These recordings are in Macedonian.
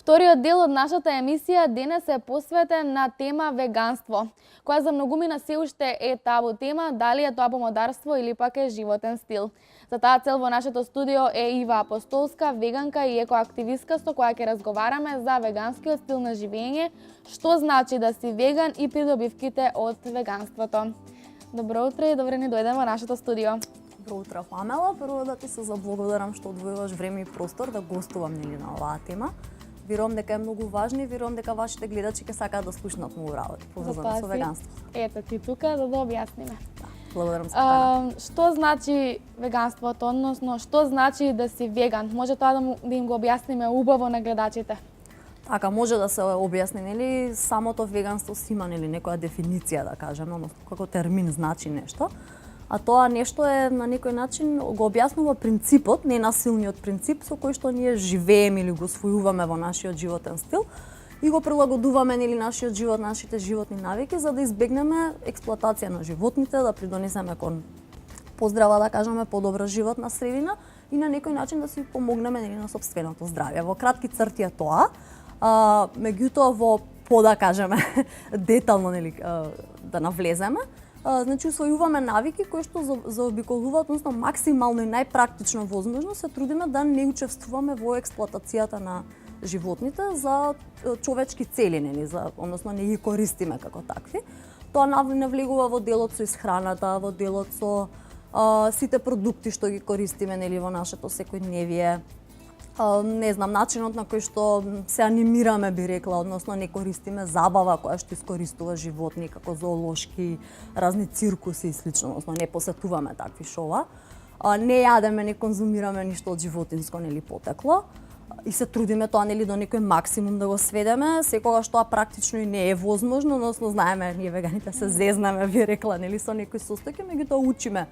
Вториот дел од нашата емисија денес е посветен на тема веганство, која за многумина се уште е табу тема, дали е тоа помодарство или пак е животен стил. За таа цел во нашето студио е Ива Апостолска, веганка и екоактивистка со која ќе разговараме за веганскиот стил на живење, што значи да си веган и придобивките од веганството. Добро утро и добре ни дојден во нашето студио. Добро утро, Памела. Прво да ти се заблагодарам што одвојуваш време и простор да гостувам на оваа тема. Верувам дека е многу важно и верувам дека вашите гледачи ќе сакаат да слушнат многу работи поврзани со веганство. Ето ти тука да објасниме. Благодарам се, Памела. Што значи веганството, односно што значи да си веган? Може тоа да им го објасниме убаво на гледачите? Така, може да се објасни, нели, самото веганство си има, нели, некоја дефиниција, да кажеме, односно како термин значи нешто. А тоа нешто е на некој начин го објаснува принципот, ненасилниот принцип со кој што ние живееме или го освојуваме во нашиот животен стил и го прилагодуваме, нели, нашиот живот, нашите животни навики за да избегнеме експлоатација на животните, да придонесеме кон поздрава, да кажеме, подобра животна средина и на некој начин да си помогнеме, нели, на сопственото здравје. Во кратки црти е тоа. Меѓутоа во да кажеме детално, нели, да навлеземе. Значи, усвојуваме навики кои што заобиколуваат, односно максимално и најпрактично возможно се трудиме да не учествуваме во експлоатацијата на животните за човечки цели, нели, односно не ги користиме како такви. Тоа навлегува во делот со исхраната, во делот со сите продукти што ги користиме, нели, во нашето секојдневие. Не знам, начинот на кој што се анимираме, би рекла, односно не користиме забава која што искористува животни како зоолошки, разни циркуси и слично, односно не посетуваме такви шоуа. Не јадеме, не конзумираме ништо од животинско, нели, потекло и се трудиме тоа, нели, до некој максимум да го сведеме, секогаш тоа практично и не е возможно, односно знаеме, ние веганите се зезнаме, би рекла, нели, со некои состојки, меѓутоа учиме,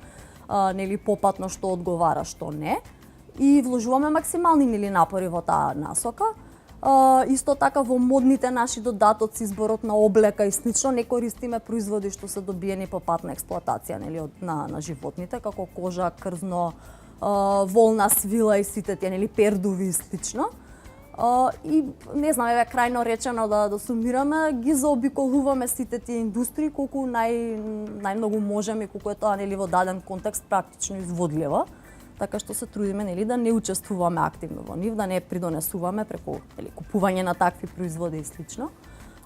нели, попатно што одговара, што не. И вложуваме максимални, нели, напори во таа насока. Исто така во модните наши додатоци, изборот на облека и слично, не користиме производи што се добиени по пат на експлоатација, нели, на животните, како кожа, крзно, волна, свила и сите тие, нели, пердуви и слично. И не знам, еве крајно речено да сумираме, ги заобиколуваме сите тие индустрии колку најмногу можеме, колку е тоа, нели, во даден контекст практично изводливо. Така што се трудиме, нели, да не учествуваме активно во нив, да не придонесуваме преку, нели, купување на такви производи и слично.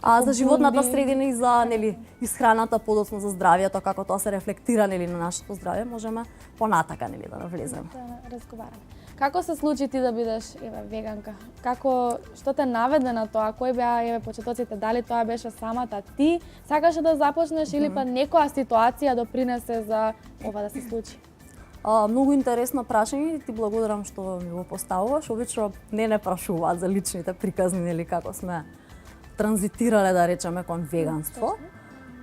А за животната средина и за, нели, исхраната, подоцна за здравјето, како тоа се рефлектира, нели, на нашето здравје, можеме понатака, нели, да навлеземе. Да разговараме. Како се случи ти да бидеш, еве, веганка? Што те наведе на тоа? Кои беа, еве, почетоците? Дали тоа беше самата ти сакаше да започнеш или па некоја ситуација допринесе за ова да се случи? Многу интересно прашање и ти благодарам што ми го поставуваш. Обично не прашуваат за личните приказни, нели, како сме транзитирале, да речеме, кон веганство.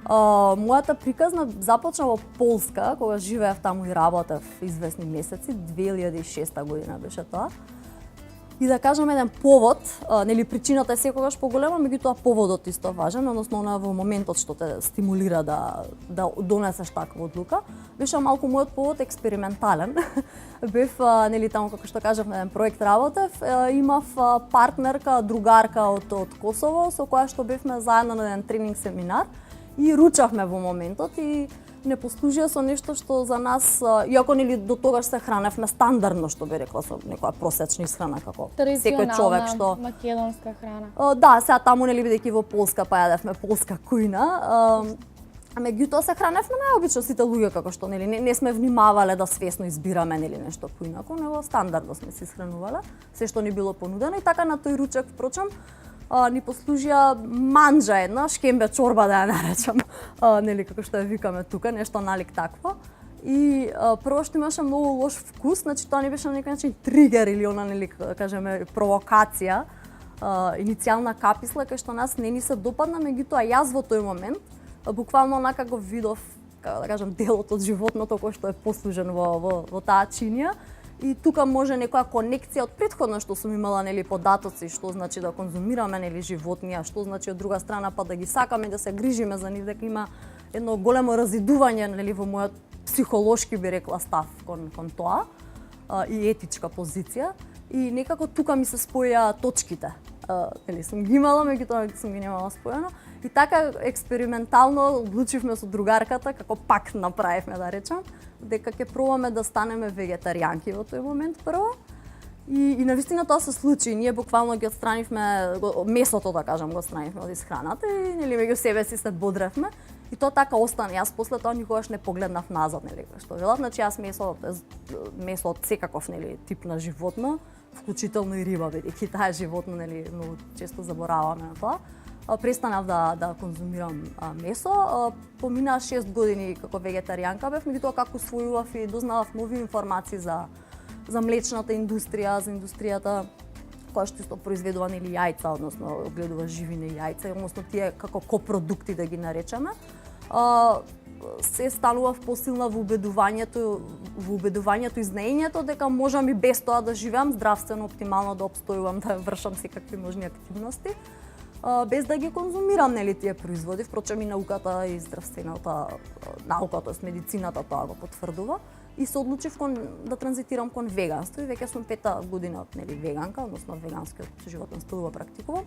Мојата приказна започна во Полска, кога живеев таму и работев известни месеци, 2006 година беше тоа. И да кажам еден повод, нели, причината е секогаш поголема, меѓутоа поводот исто важен, односно во моментот што те стимулира да донесеш таква одлука, беше малку мојот повод експериментален. Бев, нели, таму, како што кажав, на еден проект работев, имав партнерка, другарка од Косово, со која што бевме заедно на еден тренинг семинар и ручавме во моментот и не послужија со нешто што за нас, иако, нели, до тогаш се храневме стандардно, што би рекла, со некоја просечна исхрана како секој човек што македонска храна. Да, сега таму, нели, бидејќи во Полска па јадевме полска кујна. Меѓутоа се храневме најобично сите луѓе како што, нели, не сме внимавале да свесно избираме, нели, нешто поинако, него стандардно сме се исхранувале, се што ни било понудено и така на тој ручек, впрочем, ни послужија манџа една, шкембе чорба да ја наречам, нели, како што ја викаме тука, нешто налик такво. И прво што имаше многу лош вкус, значи тоа не беше на некој начин тригер или она, нели, кажеме, провокација, иницијална каписла кај што нас не ни се допадна, меѓутоа јас во тој момент буквално онака го видов, како да кажам, делот од животното кој што е послужен во таа чинија. И тука може некоја конекција од претходно што сум имала, нели, податоци, што значи да конзумираме, нели, животни, а што значи од друга страна па да ги сакаме, да се грижиме за нив, дека има едно големо разидување, нели, во мојот психолошки, би рекла, став кон тоа и етичка позиција. И некако тука ми се споја точките. нели сум ги имала, меѓутоа сум ги немала спојано. И така експериментално одлучивме со другарката како пак направивме да речам, дека ќе пробаме да станеме вегетаријанки во тој момент прво. И навистина тоа се случи. Ние буквално ги отстранивме месото, да кажам, го отстранивме од исхраната и нели меѓу себе си се бодревме. И тоа така остана. Јас после тоа никогаш не погледнав назад, нели, што велат. Значи јас месо од секаков, нели, тип на животно, вклучително и риба, бидејќи таа е животно, нели, многу често забораваме на тоа. Престанав да конзумирам месо. Поминаа 6 години како вегетаријанка бев, меѓутоа како усвојував и дознавав нови информации за млечната индустрија, за индустријата која што исто произведува нели јајца, односно гледува живине јајца, односно тие како копродукти да ги наречеме. Се станував посилна во убедувањето и знаењето дека можам и без тоа да живеам здравствено, оптимално да опстојувам, да вршам секакви можни активности, без да ги конзумирам нели тие производи. Впрочем и науката и здравствената наука, тоест медицината тоа го потврдува. И се одлучив да транзитирам кон веганство и веќе сум 5-та година нели веганка, односно веганскиот животен стил го практикувам.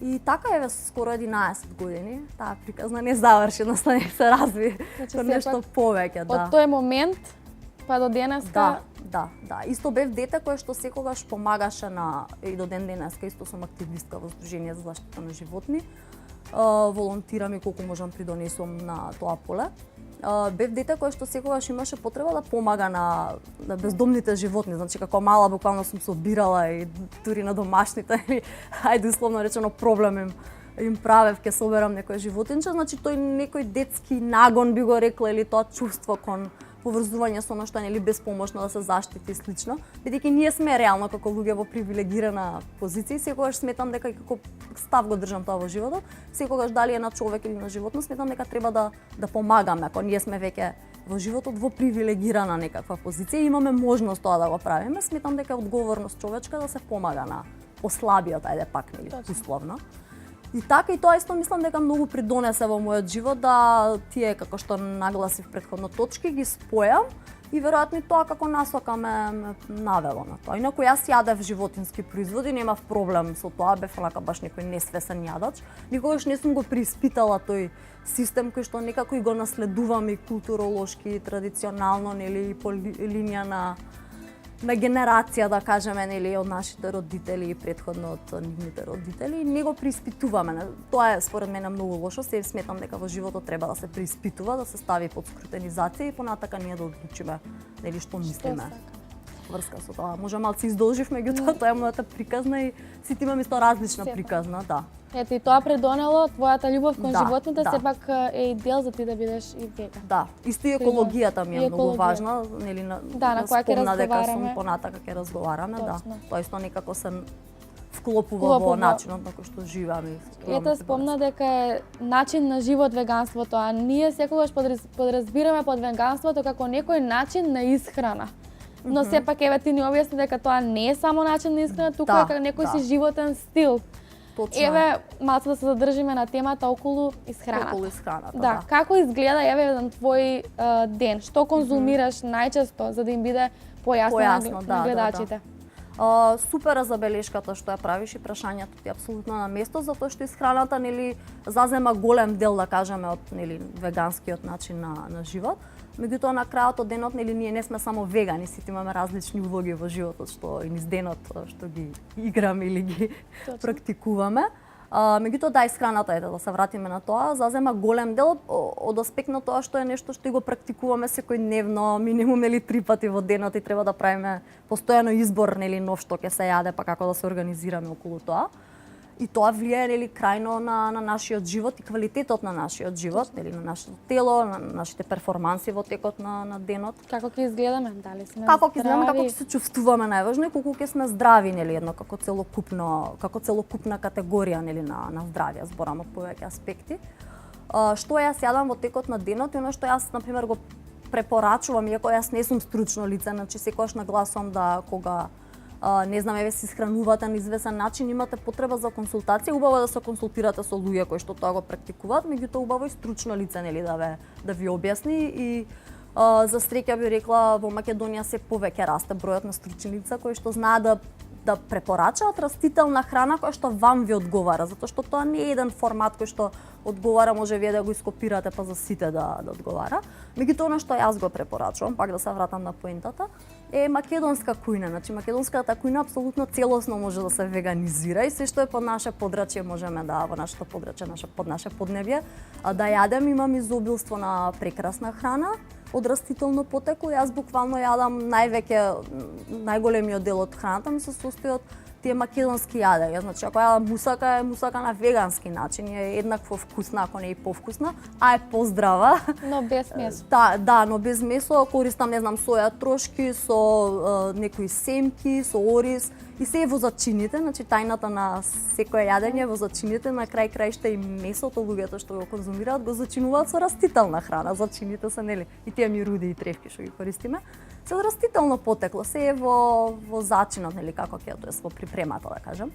И така еве скоро 11 години, таа приказна не заврши, односно не се разви кон нешто повеќе, да. Од тој момент па до денеска? Да. Исто бев дете кое што секогаш помагаше и до ден денеска исто сум активистка во Сдружение за заштита на животни. Волонтирам и колку можам придонесувам на тоа поле. Бев дете кое што секогаш имаше потреба да помага на бездомните животни. Значи како мала буквално сум се обирала и дури на домашните, ајде условно речено проблем им правев, ќе соберам некој животинче, значи тој некој детски нагон би го рекла или тоа чувство кон поврзување со нешто нели безпомошно да се заштити и слично, бидејќи ние сме реално како луѓе во привилегирана позиција, секогаш сметам дека и како став го држам тоа во животот, секогаш дали е на човек или на животно, сметам дека треба да помагаме, ако ние сме веќе во животот во привилегирана некаква позиција и имаме можност тоа да го правиме, сметам дека е одговорност човечка да се помага на послабиот, ајде пак нели условно. И така и тоа исто мислам дека многу придонесе во мојот живот да тие како што нагласив претходно точки ги спојам и веројатно и тоа како насока ме навело на тоа. Инаку јас јадев животински производи, немав проблем со тоа, бев онака баш некој несвесен јадач. Никогаш не сум го преиспитала тој систем кој што некако и го наследувам и културолошки, и традиционално, нели, по линија на генерација, да кажеме, нели, од нашите родители и претходно од нивните родители, не го преиспитуваме. Тоа е според мене многу лошо, се сметам дека во животот треба да се преиспитува, да се стави под скрутенизација и понатака ние да одлучиме нели што мислиме. Врска со тоа. Може малку издолжив, меѓутоа тоа е мојата приказна и сите имаме исто различна приказна, да. Ето и тоа предонело твојата љубов кон животните, сепак е и дел за ти да бидеш и веган. Да, исто и екологијата ми е многу важна, нели на која ќе спомна дека разговараме. сум понатака ќе разговараме, да. Точно. Тоа исто некако се вклопува во начинот на кој што живееме. Ете спомна дека е начин на живот веганството, а ние секогаш подразбираме под веганството како некој начин на исхрана. Но сепак еве ти ни објасни дека тоа не е само начин на исхрана, туку е како некој си животен стил. Точно. Еве, малку да се задржиме на темата околу исхраната. Околу исхраната, да. Како изгледа еве еден твој ден? Што конзумираш најчесто за да им биде појасно на гледачите? Супера забелешката што ја правиш и прашањето ти апсолутно на место, затоа што исхраната нели зазема голем дел, да кажеме, од нели веганскиот начин на живот. Меѓутоа на крајот од денот нели ние не сме само вегани, сите имаме различни улоги во животот што и низ денот што ги играме или ги практикуваме. Меѓутоа да, исхраната, да се вратиме на тоа, зазема голем дел од аспект на тоа што е нешто што го практикуваме секојдневно, минимум нели 3 пати во денот и треба да правиме постојано избор нели нов што ќе се јаде, па како да се организираме околу тоа. И тоа влијае нели крајно на нашиот живот и квалитетот на нашиот живот, нели на нашето тело, на нашите перформанси во текот на денот. Како ќе изгледаме? Дали сме како ќе здрави? како ќе се чувствуваме најважно и колку ќе сме здрави, нели, едно како целокупна категорија нели на здравје, зборам од повеќе аспекти. Што јас јадам во текот на денот и она што јас на пример го препорачувам, иако јас не сум стручно лице, значи секогаш нагласувам да кога не знам, еве се исхранувате на известен начин, имате потреба за консултација, убаво да се консултирате со луѓе кои што тоа го практикуваат, меѓутоа убаво и стручно лице нели да ви објасни и за среќа би рекла во Македонија се повеќе расте бројот на стручни лица кои што знаат да да препорачаат растителна храна која што вам ви одговара, затоа што тоа не е еден формат кој што одговара, може вие да го ископирате па за сите да одговара. Меѓутоа она што јас го препорачувам, пак да се вратам на поентата, е македонска кујна. Значи македонската кујна апсолутно целосно може да се веганизира и се што е под наше подрачје можеме да во нашето подрачје, под наше поднебје, да јадем. Имам изобилство на прекрасна храна од растително потекло. Јас буквално јадам најголемиот дел од храната ми се состои од тие македонски јадења. Значи ако јадам мусака, е мусака на вегански начин, е еднакво вкусна, ако не и повкусна, а е поздрава. Но без месо. Да, но без месо. Користам, не знам, соја трошки со некои семки, со ориз и се е во зачините. Значи тајната на секое јадење е во зачините, на крај краишта и месото луѓето што го конзумираат го зачинуваат со растителна храна. Зачините се, нели, и тие мируди и тревки што ги користиме, се од растително потекло, се е во зачинот, нели, како ќе тоа во припремата, да кажам.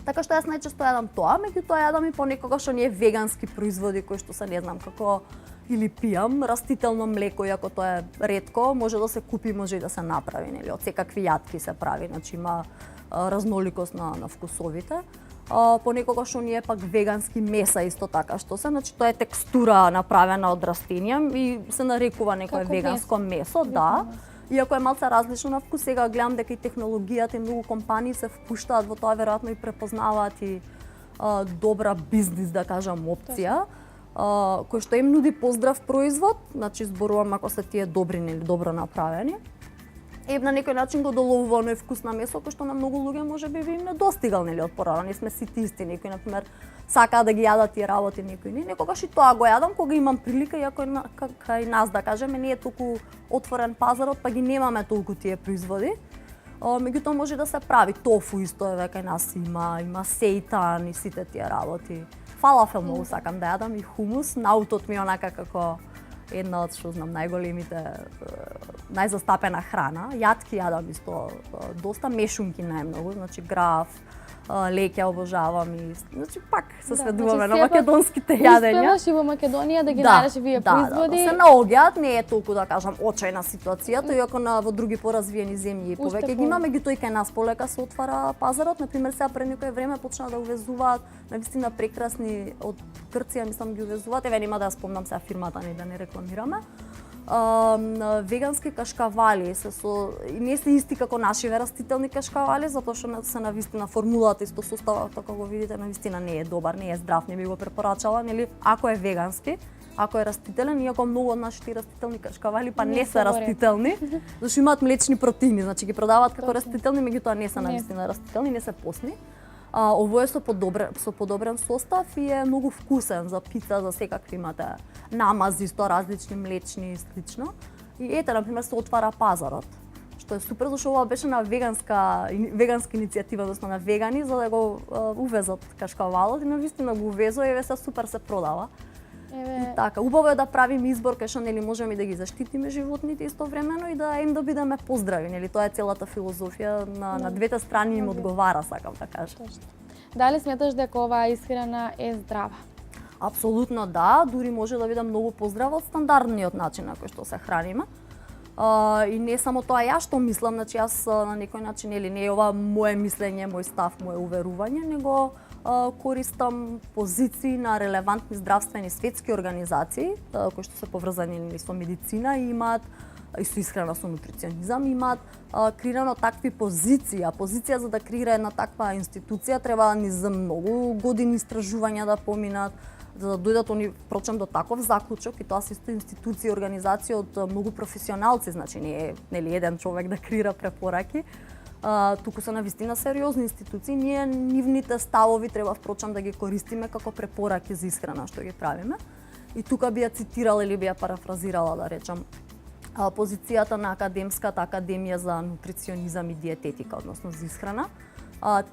Така што јас најчесто јадам тоа, меѓутоа јадам и понекогаш оние вегански производи кои што се не знам како или пијам растително млеко, иако тоа е ретко, може да се купи, може и да се направи, нели, од секакви јатки се прави, значи има разноликост на вкусовите. Понекогаш оние пак вегански меса исто така што се, значи тоа е текстура направена од растенија и се нарекува некое веганско месо, да. Иако е малце различно на вкус, сега гледам дека и технологијата и многу компании се впуштаат во тоа, веројатно и препознаваат и добра бизнис, да кажам, опција, кој што им нуди поздрав производ, значи зборувам ако се тие добри или добро направени. И на некој начин го доловува оној вкус на месо кој што на многу луѓе можеби би им недостигал, нели, од порано. Не сме сите исти, некои например сакаат да ги јадат тие работи, некои не. Некогаш и тоа го јадам кога имам прилика, иако кај нас, да кажеме, не е толку отворен пазарот, па ги немаме толку тие производи. Меѓутоа може да се прави тофу исто е кај нас има сејтан и сите тие работи. Фалафел многу сакам да јадам и хумус, наутот ми е онака како една од, што знам, најзастапена храна. Јатки јадам исто доста, мешунки најмногу, значи граф, леќа обожавам и значи пак се сведуваме на македонските јадења. Успеваш и во Македонија да ги најдеш вие производи. Да, се наоѓаат, не е толку да кажам очајна ситуацијата, иако во други поразвиени земји повеќе ги има, меѓутоа и кај нас полека се отвара пазарот. Например, сега пред некое време почна да увезуваат навистина прекрасни од Грција, мислам ги увезуваат, еве нема да ја спомнам сега фирмата, да не рекламираме. Вегански кашкавали и не се исти како нашиве растителни кашкавали, затоа што се навистина формулата исто составот, како го видите, навистина не е добар, не е здрав, не би го препорачала, нели, ако е вегански, ако е растителен, иако многу од нашите растителни кашкавали па не се растителни, зашто имаат млечни протеини, значи ги продаваат како растителни, меѓутоа не се навистина растителни, не се посни. Овој е со подобрен состав и е многу вкусен за пица, за секакви имате намази, исто различни млечни и слично. И ете, например, се отвара пазарот, што е супер, зашто ова беше на веганска иницијатива, односно на вегани, за да го увезат кашкавалот и навистина го увезува и се супер се продава. И така, убаво е да правиме избор кај што нели можеме да ги заштитиме животните истовремено и да им да бидеме поздрави, нели тоа е целата филозофија на двете страни им одговара, сакам да кажам. Дали сметаш дека оваа исхрана е здрава? Апсолутно да, дури може да биде многу поздрава од стандардниот начин на кој што се храниме. И не само тоа ја што мислам, значи јас на некој начин или не е ова мое мислење, мој став, мое уверување, него користам позиции на релевантни здравствени светски организации кои што се поврзани со медицина и имаат и со исхрана, со нутриционизам, имаат креирано такви позиции. Позиција за да креира една таква институција треба ни за многу години истражувања да поминат, за да дојдат они впрочем до таков заклучок, и тоа се исто институции и организации од многу професионалци, значи не е нели еден човек да креира препораки. Туку се навистина сериозни институции, ние нивните ставови треба впрочем да ги користиме како препораки за исхрана што ги правиме. И тука би ја цитирала или би ја парафразирала, да речам, позицијата на Академската академија за нутриционизам и диететика, односно за исхрана.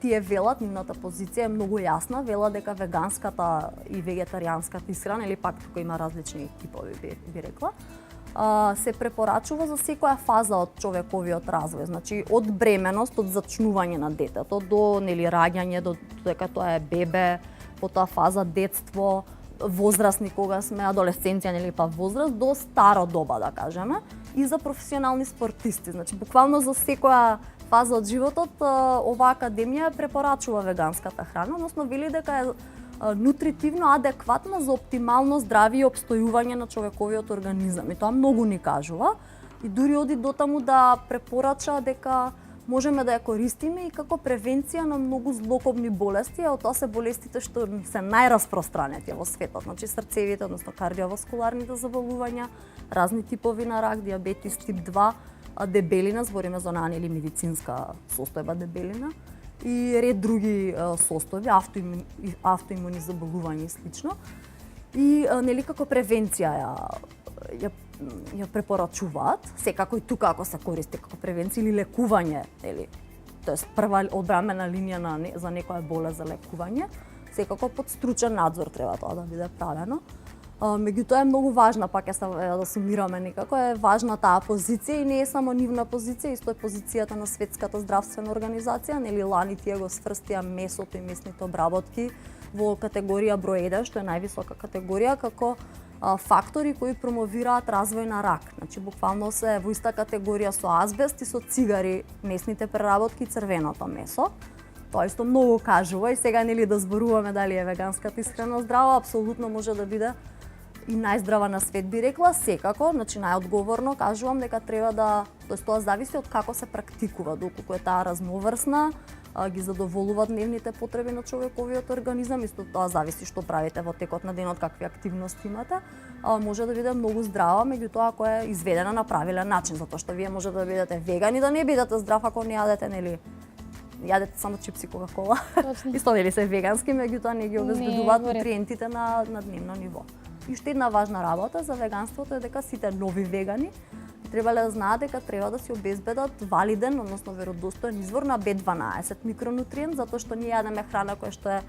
Тие велат, нивната позиција е многу јасна, велат дека веганската и вегетаријанската исхрана, или пак тука има различни типови, би рекла, се препорачува за секоја фаза од човековиот развој, значи од бременост, од зачнување на детето до нели раѓање, до дека тоа е бебе, потоа фаза детство, возрастни кога сме адолесценција, нели па возраст, до старо доба, да кажеме. и за професионални спортисти. Значи буквално за секоја фаза од животот оваа академија препорачува веганската храна, односно вели дека е нутритивно адекватна за оптимално здравје и обстојување на човековиот организам. И тоа многу ни кажува. И дури оди до таму да препорача дека можеме да ја користиме и како превенција на многу злокобни болести, а тоа се болестите што се најраспространети во светот, значи срцевите, односно кардиоваскуларните заболувања, разни типови на рак, диабетис тип 2, дебелина, збориме за онаа нели медицинска состојба дебелина, и ред други состојби, автоимуни заболувања и слично. И нели како превенција ја препорачуваат, секако и тука ако се користи како превенција или лекување, нели, тоест прва одбрамена линија за некоја болест за лекување, секако под стручен надзор треба тоа да биде правено. Меѓутоа е многу важна, пак да сумираме некако, е важна таа позиција и не е само нивна позиција, исто е позицијата на Светската здравствена организација, нели лани тие го сврстија месото и месните обработки во категорија број 1, што е највисока категорија, како фактори кои промовираат развој на рак. Значи буквално се во иста категорија со азбест и со цигари, месните преработки и црвеното месо. Тоа исто многу кажува и сега нели да зборуваме дали е веганската исхрана здрава, апсолутно може да биде и најздрава на свет, би рекла, секако, значи најодговорно кажувам дека треба да, тоест тоа зависи од како се практикува, доколку е таа разноврсна, ги задоволува дневните потреби на човековиот организам, исто тоа зависи што правите во текот на денот, какви активности имате, може да биде многу здрава, меѓутоа ако е изведена на правилен начин, затоа што вие може да бидете вегани, да не бидете здрав ако не јадете, нели, јадете само чипси, кока-кола. Исто нели се вегански, меѓутоа не ги обезбедуваат нутриентите на дневно ниво. И уште една важна работа за веганството е дека сите нови вегани требале да знаат дека треба да си обезбедат валиден, односно веродостоен извор на B12 микронутриент, затоа што ние јадеме храна која што е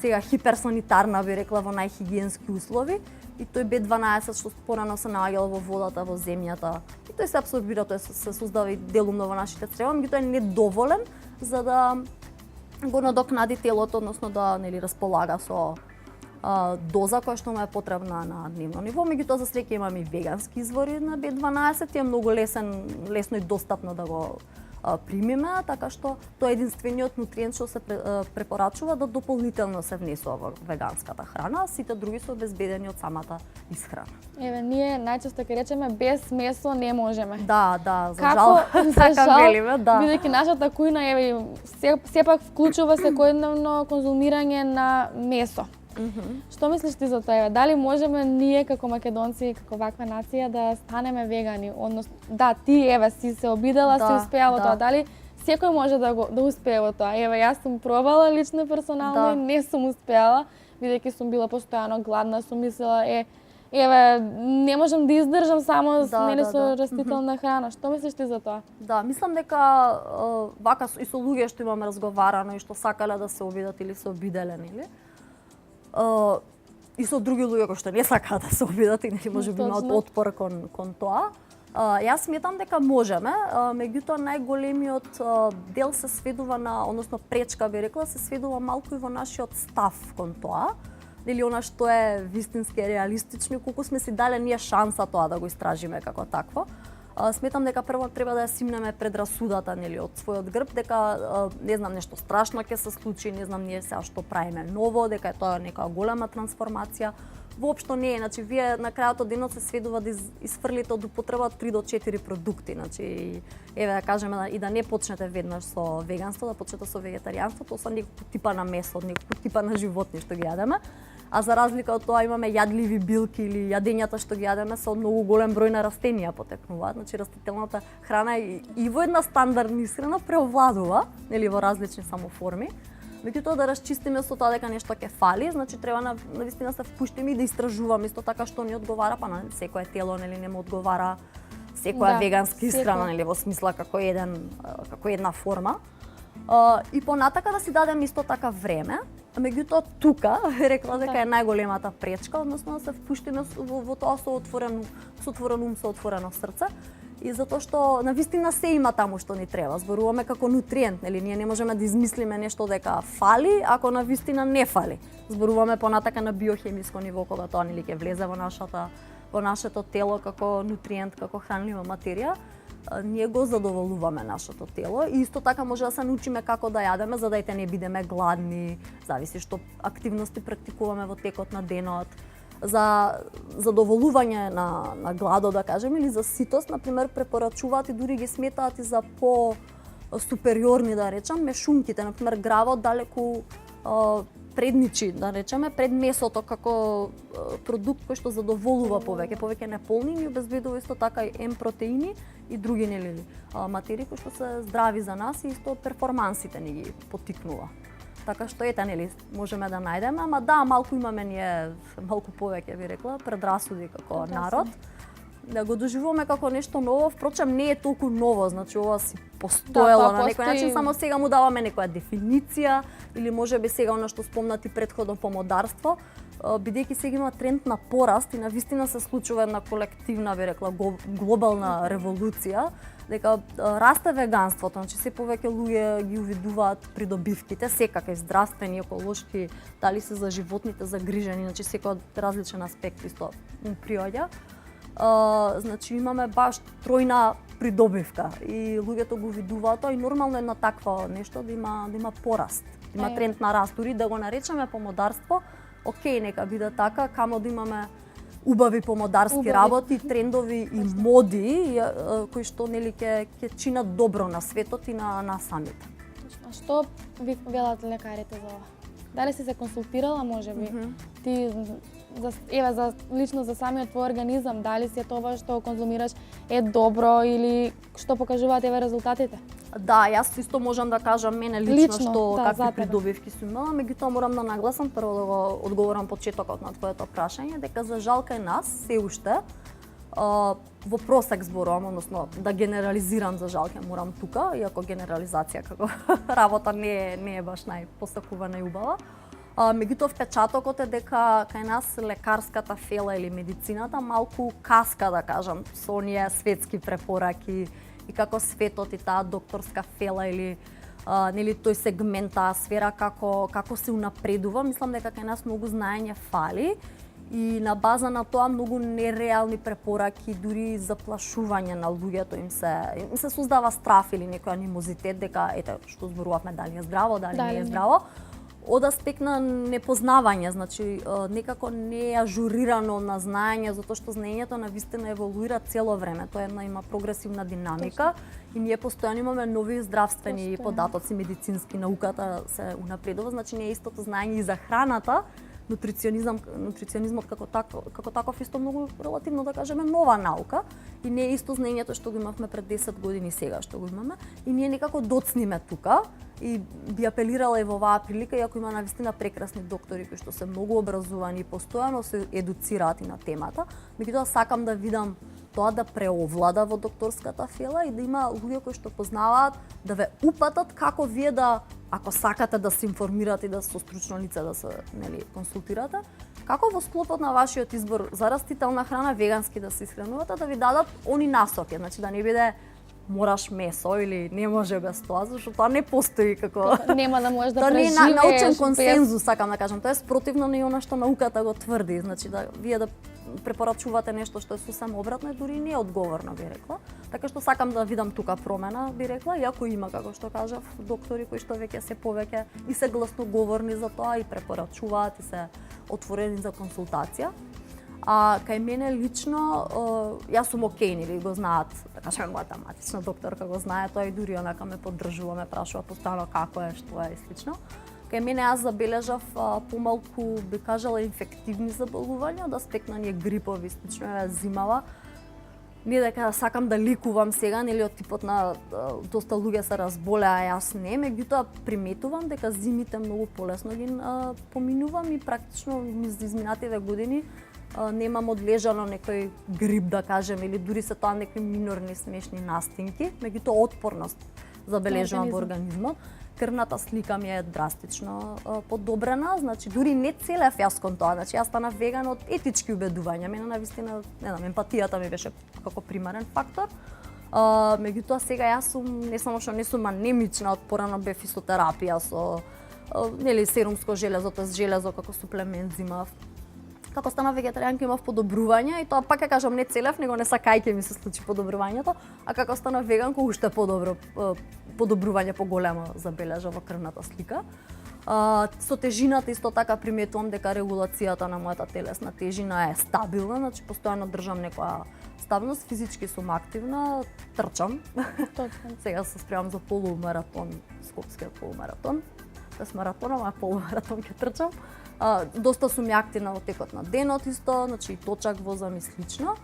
сега хиперсанитарна, би рекла, во најхигиенски услови, и тој B12 што порано се наоѓал во водата, во земјата, и тој се апсорбира, тој се создава и делумно во нашите црева, меѓутоа е недоволен за да го надокнади телото, односно да нели располага со доза која што му е потребна на дневно ниво. Меѓутоа за среќа имаме и вегански извори на B12, е многу лесно и достапно да го примиме, така што тоа е единствениот нутриент што се препорачува да дополнително се внесува во веганската храна, а сите други се обезбедени од самата исхрана. Еве, ние најчесто ќе речеме без месо не можеме. Да, за жал, така велиме, да. Бидејќи нашата кујна еве сепак вклучува секојдневно конзумирање на месо. Што мислиш ти за тоа? Еве, дали можеме ние како македонци, како ваква нација да станеме вегани? Односно, да, ти еве си се обидела, си успеа во тоа. Дали секој може да успее во тоа? Еве, јас сум пробала лично персонално и не сум успеала, бидејќи сум била постојано гладна, сум мислела еве, не можам да издржам само со растителна храна. Што мислиш ти за тоа? Да, мислам дека вака и со луѓе што имаме разговарано и што сакале да се обидат или се обиделе, нели? И со други луѓе кои што не сакаат да се обидат и нели можеби имаат отпор кон тоа. Јас сметам дека можеме, меѓутоа најголемиот дел се сведува на, односно пречка би рекла, се сведува малку и во нашиот став кон тоа. Нели она што е вистински реалистично и колку сме си дале ние шанса тоа да го истражиме како такво. Сметам дека прво треба да ја симнеме предрасудата, нели, од својот грб, дека не знам нешто страшно ќе се случи, не знам ние сега што правиме ново, дека е тоа некоја голема трансформација. Воопшто не е, значи вие на крајот од денот се сведува да изфрлите од употреба 3 до 4 продукти, значи еве да кажеме и да не почнете веднаш со веганство, да почнете со вегетаријанство, тоа со неколку типа на месо, неколку типа на животни што ги јадеме. А за разлика од тоа имаме јадливи билки или јадењата што ги јадеме со многу голем број на растенија потекнуваат, значи растителната храна и во една стандардна исхрана преовладува, нели во различни само форми. Меѓутоа да расчистиме со тоа дека нешто ќе фали, значи треба навистина се впуштиме и да истражуваме исто така што ни одговара, па на секое тело нели не му одговара секоја веганска исхрана, нели во смисла како една форма. И понатака да си дадеме исто така време, меѓутоа тука рекла дека е најголемата пречка, односно да се впуштиме во тоа со отворен ум, со отворено срце. И затоа што навистина се има таму што ни треба. Зборуваме како нутриент, нели ние не можеме да измислиме нешто дека фали ако навистина не фали. Зборуваме понатака на биохемиско ниво кога тоа нели ќе влезе во нашата во нашето тело како нутриент, како хранлива материја, ние го задоволуваме нашето тело и исто така може да се научиме како да јадеме за да ете не бидеме гладни, зависи што активности практикуваме во текот на денот. За задоволување на гладот, да кажеме, или за ситост, например, препорачуваат и дури ги сметаат и за супериорни, да речам, мешунките, например, гравот далеку предничи, да речеме, пред месото како продукт кој што задоволува повеќе неполнини и обезбедува исто така и протеини и други нели материи кои што се здрави за нас и исто перформансите ни ги поттикнува. Така што ете нели можеме да најдеме, ама да, малку имаме ние малку повеќе би рекла предрасуди како народ. Да го доживуваме како нешто ново, впрочем не е толку ново, значи ова си постоело на некој начин, само сега му даваме некоја дефиниција или можеби сега она што спомнати претходно помодарство, бидејќи сега има тренд на пораст и навистина се случува една колективна, би рекла, глобална револуција, дека расте веганството, значи се повеќе луѓе ги увидуваат придобивките, секако здравствени, еколошки, дали се за животните загрижени, значи секој од различен аспект исто им приоѓа. Значи имаме баш тројна придобивка и луѓето го видуваат и нормално е на такво нешто да има пораст. Има тренд на раст, дури да го наречеме помодарство, окей, нека биде така, камо да имаме убави помодарски работи, трендови и моди кои што нели ќе чинат добро на светот и на самите. А што ви велат лекарите за ова? Дали си се консултирала можеби? Ти лично за самиот твој организам, дали си тоа што конзумираш е добро или што покажуваат резултатите? Да, јас исто можам да кажам мене лично што какви придобивки сум имала, меѓутоа морам да нагласам прво да го одговорам почетокот на твоето прашање, дека за жал кај нас се уште во просек зборувам, односно да генерализирам за жал ќе морам тука, иако генерализација како работа не е баш најпостакувана и убава. Меѓутоа впечатокот е дека кај нас лекарската фела или медицината малку каска, да кажам, со оние светски препораки и како светот и таа докторска фела или нели тој сегмент, таа сфера како се унапредува, мислам дека кај нас многу знаење фали и на база на тоа многу нереални препораки, дури заплашување на луѓето им се создава страф или некој анимозитет дека ете што зборувавме дали е здраво, дали не е здраво. Од аспект на непознавање, значи некако не е ажурирано на знаење, затоа што знаењето навистина еволуира цело време. Тоа има прогресивна динамика и ние постојано имаме нови здравствени податоци, медицински, науката се унапредува, значи не е истото знаење и за храната. Нутриционизмот како таков исто многу релативно да кажеме нова наука и не е исто знаењето што го имавме пред 10 години сега што го имаме и ние некако доцниме тука и би апелирала и во оваа прилика, иако има навистина прекрасни доктори кои што се многу образувани и постојано се едуцираат и на темата, меѓутоа сакам да видам тоа да преовлада во докторската фела и да има луѓе кои што познаваат да ве упатат како вие да, ако сакате да се информирате и да со стручно лице да се консултирате, како во склопот на вашиот избор за растителна храна, вегански да се исхранувате, да ви дадат они насоки, значи да не биде мораш месо или не може без тоа, зашто тоа не постои како нема да можеш да преживееш. Тоа не е научен консензус, сакам да кажам, тоа е спротивно на она што науката го тврди, значи да вие да препорачувате нешто што е сосем обратно, дури не е одговорно, би рекла. Така што сакам да видам тука промена, би рекла, иако има, како што кажав, доктори кои што веќе се повеќе и се гласноговорни за тоа и препорачуваат и се отворени за консултација. А кај мене лично, јас сум окей, нели го знаат, да кажеме мојата матична докторка го знае тоа и дури онака ме поддржува, ме прашува постојано како е, што е и слично. Кај мене јас забележав помалку, би кажала, инфективни заболувања, од аспект на ние грипови, слично е зимава. Не дека сакам да ликувам сега, нели од типот на доста луѓе се разболеа, јас не, меѓутоа приметувам дека зимите многу полесно ги поминувам и практично низ изминативе години немам одлежано некој грип, да кажем, или дури се тоа некои минорни смешни настинки, меѓутоа отпорност забележувам во организмот. Крвната слика ми е драстично подобрена, значи дури не целев јас кон тоа, значи јас станав веган од етички убедувања, мене навистина, не знам, емпатијата ми беше како примарен фактор. Меѓутоа сега јас сум не само што не сум анемична, порано бев физиотерапија со нели серумско железо, тоа железо како суплемент зимав. Како станав вегетаријанка имав подобрување и тоа пак ја кажам не целев, него не сакајќи ми се случи подобрувањето, а како станав веганка уште подобро подобрување поголемо забележа во крвната слика. Со тежината исто така приметувам дека регулацијата на мојата телесна тежина е стабилна, значи постојано држам некоја стабилност, физички сум активна, трчам. Точно. Сега се спремам за полумаратон, скопскиот полумаратон. Без маратона, а полумаратон ќе трчам. Доста сум активна во текот на денот исто, значи точак возам и слично.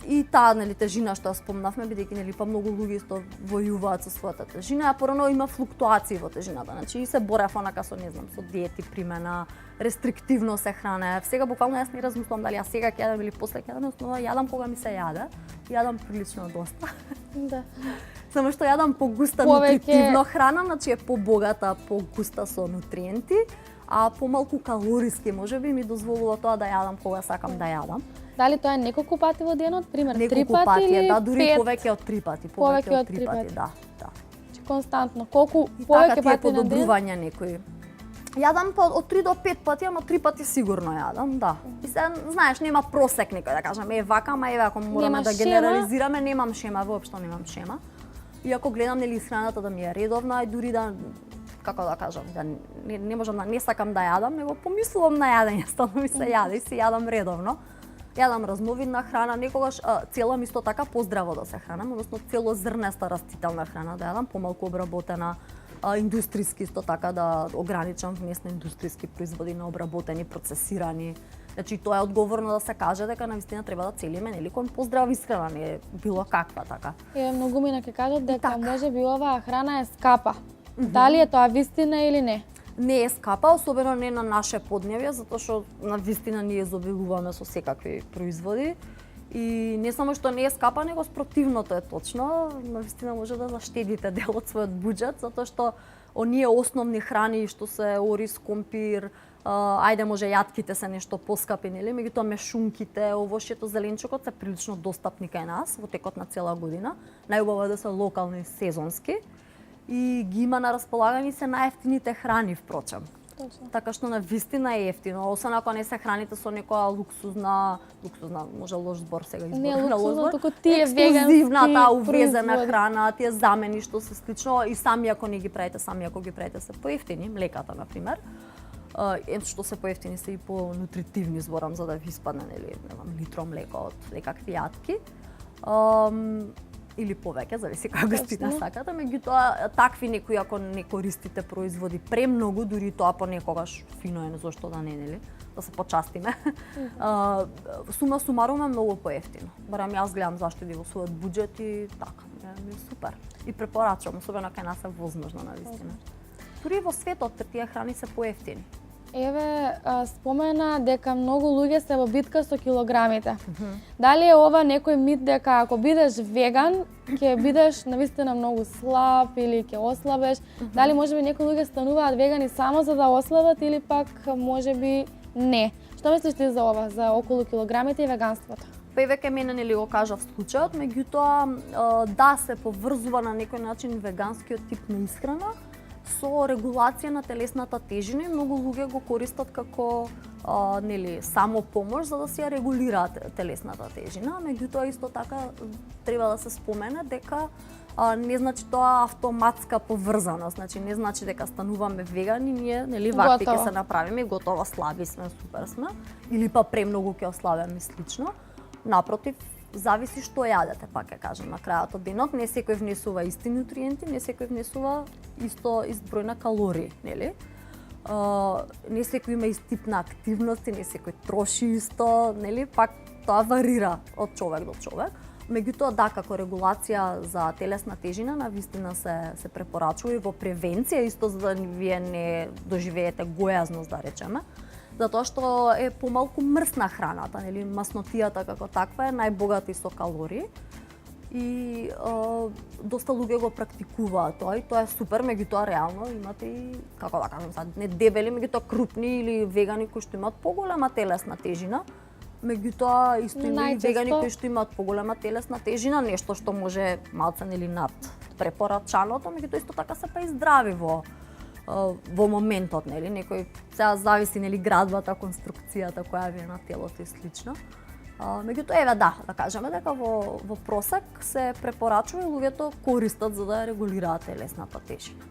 И таа нели тежина што ја спомнавме, бидејќи нели па многу луѓе исто војуваат со својата тежина, а порано има флуктуации во тежината. Значи и се борев онака со не знам, со диети, примена, рестриктивно се хранев. Сега буквално јас не размислувам дали јас сега ќе јадам или после ќе јадам, но јадам кога ми се јаде. Јадам прилично доста. Да. Само што јадам погуста нутритивно храна, значи е побогата, погуста со нутриенти, а помалку калориски, можеби ми дозволува тоа да јадам кога сакам да јадам. Дали тоа е неколку пати во денот, пример 3 неколку пати или да, дури 5? повеќе од 3 пати, Повеќе од 3 3 пати, пати. да, да. Значи константно. Колку И повеќе така пати тие на ден? подобрувања некои. Јадам од 3 до 5 пати, ама 3 пати сигурно јадам, да. И се, знаеш, нема просек некој да кажам, вака, ама ако мораме Нема да шема? генерализираме, немам шема, воопшто немам шема. Иако гледам нели исхраната да ми е редовна и дури да како да кажам, да не можам да не сакам да јадам, него помислувам на јадење, стално ми се јаде и се јадам редовно. Јадам разновидна храна, некогаш целам исто така поздраво да се хранам, односно целозрнеста растителна храна да јадам, помалку обработена, индустријски исто така да ограничам внес на индустријски производи, на обработени, процесирани. Значи тоа е одговорно да се каже дека навистина треба да целиме нели кон поздрава исхрана, не е било каква така. Многумина ќе кажат дека така. можеби оваа храна е скапа. Дали е тоа вистина или не? Не е скапа, особено не на наше подневје, затоа што на вистина ние изобилуваме со секакви производи. И не само што не е скапа, него спротивното е точно. На вистина може да заштедите дел од својот буџет, затоа што оние основни храни што се ориз, компир, ајде може јатките се нешто поскапи, нели, меѓутоа мешунките, овошјето, зеленчукот се прилично достапни кај нас во текот на цела година. Најубаво е да се локални, сезонски. И ги има на располагање се најефтините храни, впрочем. Точно. Така што на вистина е ефтино, освен ако не се храните со некоја луксузна, може лош збор сега избор, Не лош луксузно, збор, туку тие ексклузивна, таа вегански увезена производи. храна, тие замени што се слично и сами ако не ги правите, сами ако ги правите се поевтини, млеката на пример. Што се поевтини се и по-нутритивни, зборам за да ви испадне нели, литро млеко од некакви јатки. Или повеќе, зависи која гостина сакате, меѓутоа такви некои ако не користите производи премногу, дури тоа понекогаш фино е, зошто да не, нели, да се почастиме. Сума сумарум е многу поевтино. Барам јас гледам заштеди во својот буџет и така, ми е супер. И препорачувам, особено кај нас е возможно на вистина. Дури во светот тие храни се поевтини. Еве, спомена дека многу луѓе се во битка со килограмите. Дали е ова некој мит дека ако бидеш веган, ќе бидеш навистина многу слаб или ќе ослабеш? Дали можеби некои луѓе стануваат вегани само за да ослабат или пак можеби не? Што мислиш ти за ова, за околу килограмите и веганството? Па и веќе мене нели го кажав случајот, меѓутоа да се поврзува на некој начин веганскиот тип на исхрана со регулација на телесната тежина и многу луѓе го користат како нели само помош за да си ја регулираат телесната тежина, меѓутоа исто така треба да се спомене дека не значи тоа автоматска поврзаност, значи не значи дека стануваме вегани, ние нели вакви ќе се направиме, готово слаби сме, супер сме, или па премногу ќе ослабеме слично. Напротив, зависи што јадете, пак ќе кажам на крајот од денот, не секој внесува исти нутриенти, не секој внесува исто изброј на калории, нели? Не секој има ист тип на активности, не секој троши исто, нели? Пак тоа варира од човек до човек. Меѓутоа да, како регулација за телесна тежина навистина се препорачува и во превенција исто за да вие не доживеете гојазност, да речеме. Затоа што е помалку мрсна храната, нели маснотијата како таква е најбогата со калории. И доста луѓе го практикуваат тоа и тоа е супер, меѓутоа реално имате и како да кажам сад, не дебели, меѓутоа крупни или вегани кои што имаат поголема телесна тежина. Меѓутоа исто има и вегани кои што имаат поголема телесна тежина, нешто што може малце нели над препорачаното, меѓутоа исто така се па и здрави во во моментот, нели, некој сега зависи нели градбата, конструкцијата која ви е на телото и слично. Меѓутоа еве да кажеме дека во просек се препорачува и луѓето користат за да регулираат телесната тежина.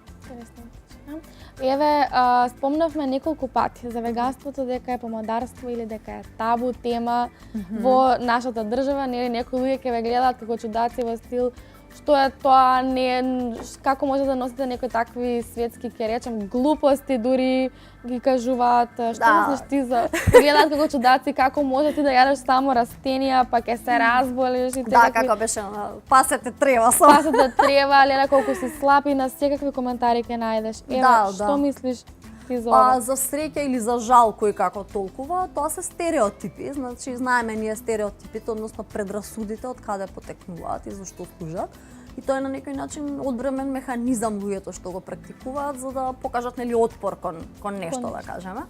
Еве, спомнавме неколку пати за веганството дека е помодарство или дека е табу тема во нашата држава, нели некои луѓе ќе ве гледаат како чудаци во стил што е тоа, не како може да носите некои такви светски, ќе речем, глупости дури ги кажуваат. Што мислиш ти за гледаат како чудаци, како може ти да јадеш само растенија, па ќе се разболиш и како беше пасете трева со. Пасете трева, леле колку си слаб и на секакви коментари ќе најдеш. Еве, што мислиш ти за ова? За среќа или за жал кој како толкува, тоа се стереотипи. Значи знаеме ние стереотипите, односно предрасудите од каде потекнуваат и зашто служат. И тоа е на некој начин одбрамен механизам луѓето што го практикуваат за да покажат нели отпор кон нешто да кажеме.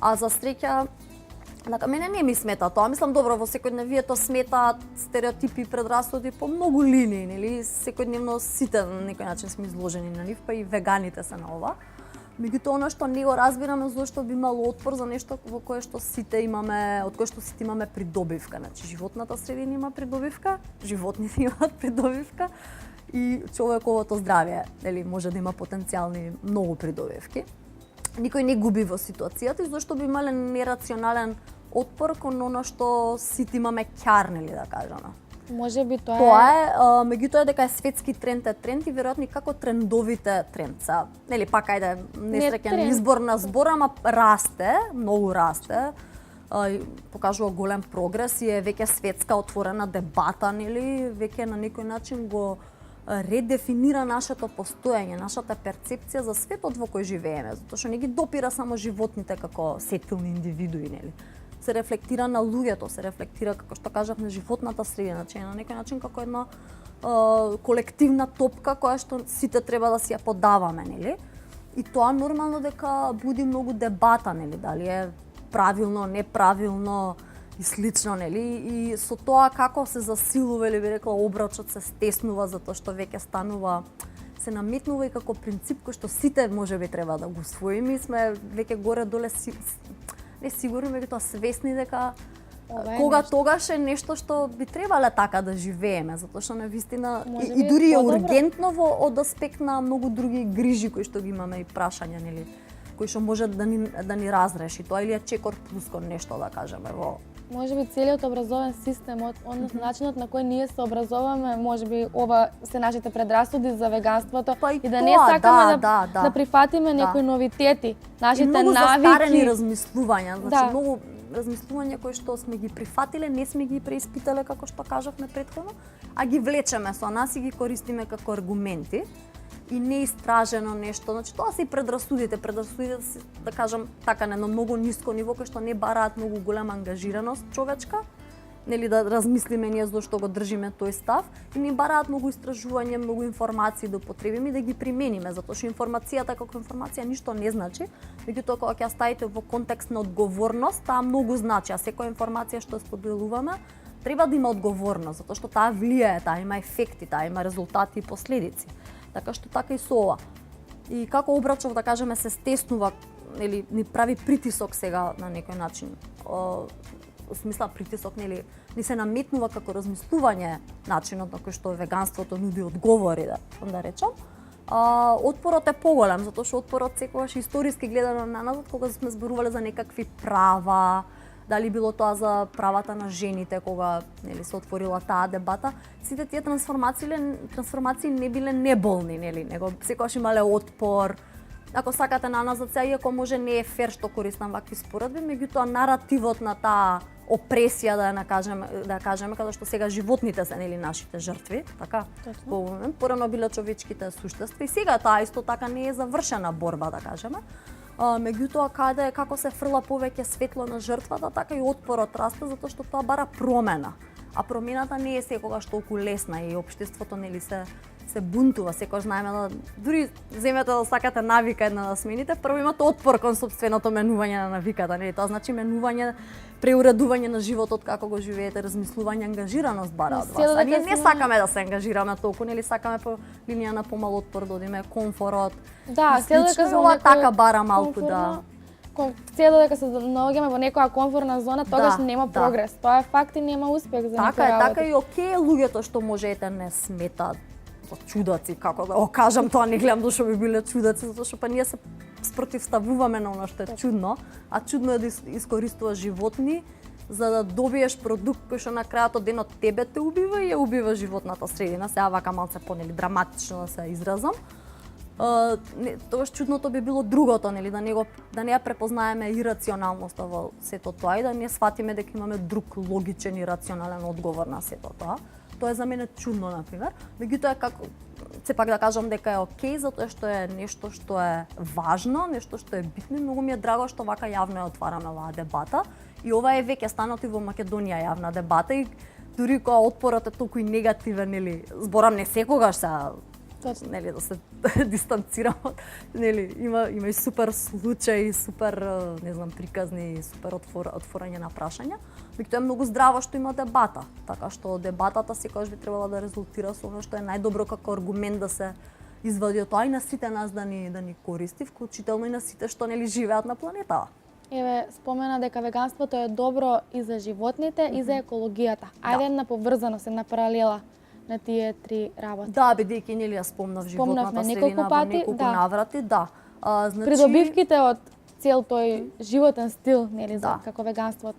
А за среќа дека мене не ми смета тоа. Мислам добро во секојдневието сметаат стереотипи и предрасуди по многу линии, нели секојдневно сите на некој начин сме изложени на нив, па и веганите се на ова. Меѓутоа она што не го разбираме зошто би имало отпор за нешто во кое што сите имаме, од кое што сите имаме придобивка. Значи животната средина има придобивка, животните имаат придобивка и човековото здравје, нели може да има потенцијални многу придобивки. Никој не губи во ситуацијата и зошто би имале нерационален отпор кон она што сите имаме ќар, нели да кажеме. Може би тоа е, меѓутоа дека е светски тренд е тренд и веројатно како трендовите тренд се. Нели пак ајде несреќен избор на збор, ама расте, многу расте. Покажува голем прогрес и е веќе светска отворена дебата, нели, веќе на некој начин го редефинира нашето постоење, нашата перцепција за светот во кој живееме, затоа што не ги допира само животните како сетилни индивидуи, нели. Се рефлектира на луѓето, се рефлектира, како што кажав, на животната средина, че на некој начин како една колективна топка која што сите треба да си ја подаваме, нели? И тоа нормално дека буди многу дебата, нели, дали е правилно, неправилно и слично, нели? И со тоа како се засилува или би рекла обрачот се стеснува затоа што веќе станува се наметнува и како принцип кој што сите можеби треба да го усвоиме и сме веќе горе доле не сигурно, меѓутоа свесни дека тогаш е нешто што би требале така да живееме, затоа што навистина и дури е ургентно од аспект на многу други грижи кои што ги имаме и прашања, нели, кои што може да ни разреши тоа или е чекор плюс кон нешто да кажеме во. Може би целиот образовен систем, односно начинот на кој ние се образоваме, може би ова се нашите предрасуди за веганството и да не сакаме да прифатиме некои новитети, нашите навики. Многу застарени размислувања, значи многу размислувања кои што сме ги прифатиле, не сме ги преиспитале како што кажавме претходно, а ги влечеме со нас и ги користиме како аргументи. И неистражено нешто, значи тоа се и предрасудите се, да кажам така на едно многу ниско ниво кој што не бараат многу голема ангажираност човечка, нели да размислиме ние зошто го држиме тој став и не бараат многу истражување, многу информации да употребиме и да ги примениме, затоа што информацијата како информација ништо не значи, меѓутоа кога ќе ја ставите во контекст на одговорност, таа многу значи, а секоја информација што споделуваме треба да има одговорност, затоа што таа влијае, таа има ефекти, таа има резултати и последици. Така што така и со ова. И како обрачов, да кажеме, се стеснува, нели, ни прави притисок сега на некој начин. Во смисла притисок, нели, ни се наметнува како размислување начинот на кој што веганството нуди одговори, да речам. Отпорот е поголем, затоа што отпорот секогаш историски гледано наназад, кога сме зборувале за некакви права, дали било тоа за правата на жените кога нели се отворила таа дебата, сите тие трансформации не биле неболни, нели, него секогаш имале отпор. Ако сакате наназад сега, иако може не е фер што користам вакви споредби, меѓутоа наративот на таа опресија да кажеме каде што сега животните се нели нашите жртви, така? Порано биле човечките суштества и сега таа исто така не е завршена борба, да кажеме. Меѓутоа како се фрла повеќе светло на жртвата, така и отпорот расте затоа што тоа бара промена. А промената не е секогаш толку лесна и општеството нели се бунтува, секогаш знаеме да дури земете да сакате навика една да смените, прво имате отпор кон сопственото менување на навиката, нели? Тоа значи менување, преуредување на животот како го живеете, размислување, ангажираност бара од вас. А ние не сакаме да се ангажираме толку, нели сакаме по линија на помал отпор да одиме, комфорот. Да, се дека се ова така бара малку да. Се дека се наоѓаме во некоја комфортна зона, тогаш нема прогрес. Тоа е факт и нема успех за така некој работа. Така и окей луѓето што можете не сметаат чудаци, како да го кажам, тоа не гледам зашто би биле чудаци, затоа што па ние се спротивставуваме на она што е чудно, а чудно е да искористуваш животни за да добиеш продукт кој што на крајот од денот тебе те убива и ја убива животната средина. Сега вака малце понели драматично да се изразам. Тогаш чудното би било другото, нели, да не ја препознаеме ирационалноста во сето тоа и да не сватиме дека имаме друг логичен и рационален одговор на сето тоа. Тоа е за мене чудно, например. Меѓутоа како сепак да кажам дека е окей затоа што е нешто што е важно, нешто што е битно. Многу ми е драго што вака јавно ја отвараме оваа дебата и ова е веќе станато и во Македонија јавна дебата и дури кога отпорот е толку и негативен, нели, зборам не секогаш се нели да се дистанцирам, нели има и супер случаи, супер не знам приказни, супер отворање на прашања, меѓутоа е многу здраво што има дебата, така што дебатата секогаш би требала да резултира со она што е најдобро како аргумент да се извади од тоа и на сите нас да ни користи, вклучително и на сите што нели живеат на планетава. Еве, спомена дека веганството е добро и за животните и за екологијата. Ајде една поврзаност, една паралела на тие три работи. Да, бидејќи нели ја спомнав животната средина во неколку наврати, да. Значи придобивките од цел тој животен стил, нели, за како веганството.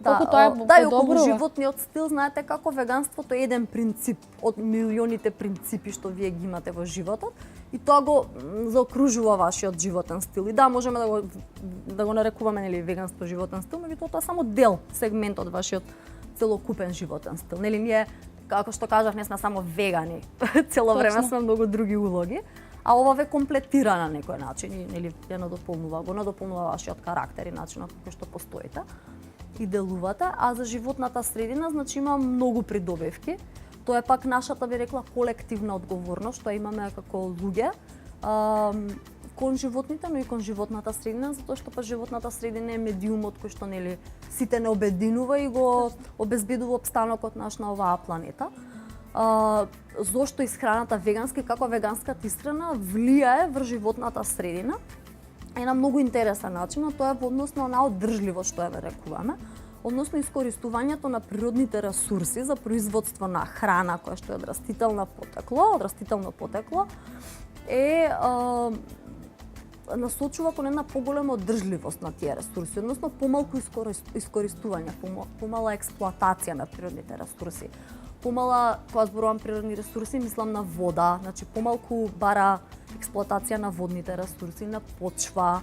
Колку тоа е да, и околу животниот стил, знаете како веганството е еден принцип од милионите принципи што вие ги имате во животот и тоа го заокружува вашиот животен стил. И да, можеме да го нарекуваме нели веганство животен стил, меѓутоа тоа е само дел, сегмент од вашиот целокупен животен стил. Нели ние како што кажав, не сме само вегани. Цело време сме многу други улоги, а ова ве комплетира на некој начин и нели ја надополнува вашиот карактер и начинот како што постоите и делувате, а за животната средина значи има многу придобивки. Тоа е пак нашата, би рекла, колективна одговорност што имаме како луѓе кон животните, но и кон животната средина, затоа што па животната средина е медиумот кој што нели сите не обединува и го обезбедува опстанокот наш на оваа планета. Зошто исхраната вегански, како веганската исхрана влијае врз животната средина? Е на многу интересен начин, а тоа е во однос на одржливост што ја рекуваме, односно искористувањето на природните ресурси за производство на храна која што е од растително потекло, е насочува кон една поголема одржливост на тие ресурси, односно помалку искористување, помала експлоатација на природните ресурси. Помала, кога зборувам природни ресурси, мислам на вода, значи помалку бара експлоатација на водните ресурси, на почва.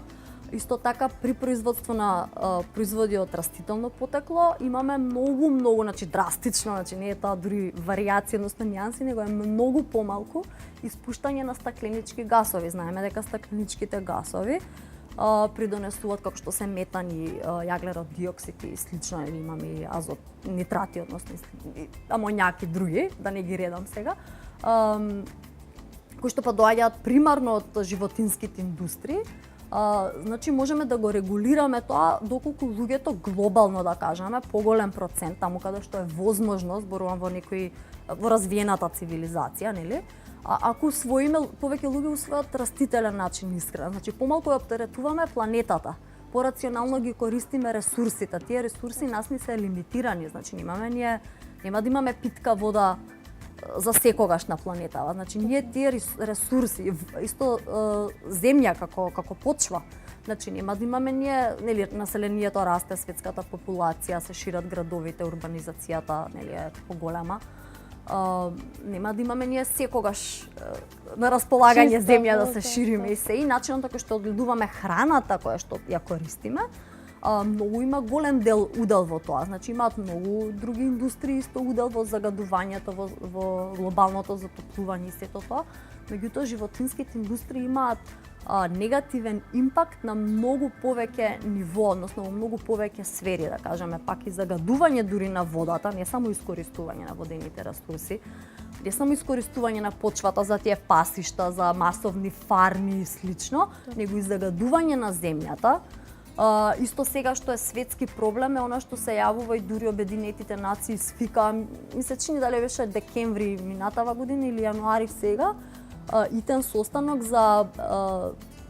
Исто така при производство на производи од растително потекло имаме многу, значи драстично, значи не е тоа дури варијација, односно нијанси, него е многу помалку испуштање на стакленички гасови. Знаеме дека стакленичките гасови придонесуваат како што се метан и јаглерод диоксид и слично, имаме и азот, нитрати, односно амоњак и други, да не ги редам сега, кои што па доаѓаат примарно од животинските индустрии. Значи можеме да го регулираме тоа доколку луѓето глобално да кажеме поголем процент таму каде што е возможно, зборувам во развиената цивилизација, нели? Ако усвоиме, повеќе луѓе усвојат растителен начин исхрана, значи помалку ја оптеретуваме планетата, порационално ги користиме ресурсите. Тие ресурси нас ни се лимитирани, значи нема да имаме питка вода за секогаш на планетава. Значи ние тие ресурси, исто земја како почва, значи нема да имаме нели населението расте, светската популација, се шират градовите, урбанизацијата, нели е поголема. Нема да имаме ние секогаш на располагање земја да се шириме и се и начинот како што одгледуваме храната која што ја користиме, многу има голем удел во тоа. Значи имаат многу други индустрии исто удел во загадувањето, во глобалното затоплување и сето тоа. Меѓутоа животинските индустрии имаат негативен импакт на многу повеќе ниво, односно во многу повеќе сфери, да кажеме, пак и загадување дури на водата, не само искористување на водените ресурси, не само искористување на почвата за тие пасишта, за масовни фарми и слично, него и загадување на земјата. Исто сега што е светски проблем е она што се јавува и дури Обединетите нации свика, ми се чини дали беше декември минатава година или јануари сега, итен состанок за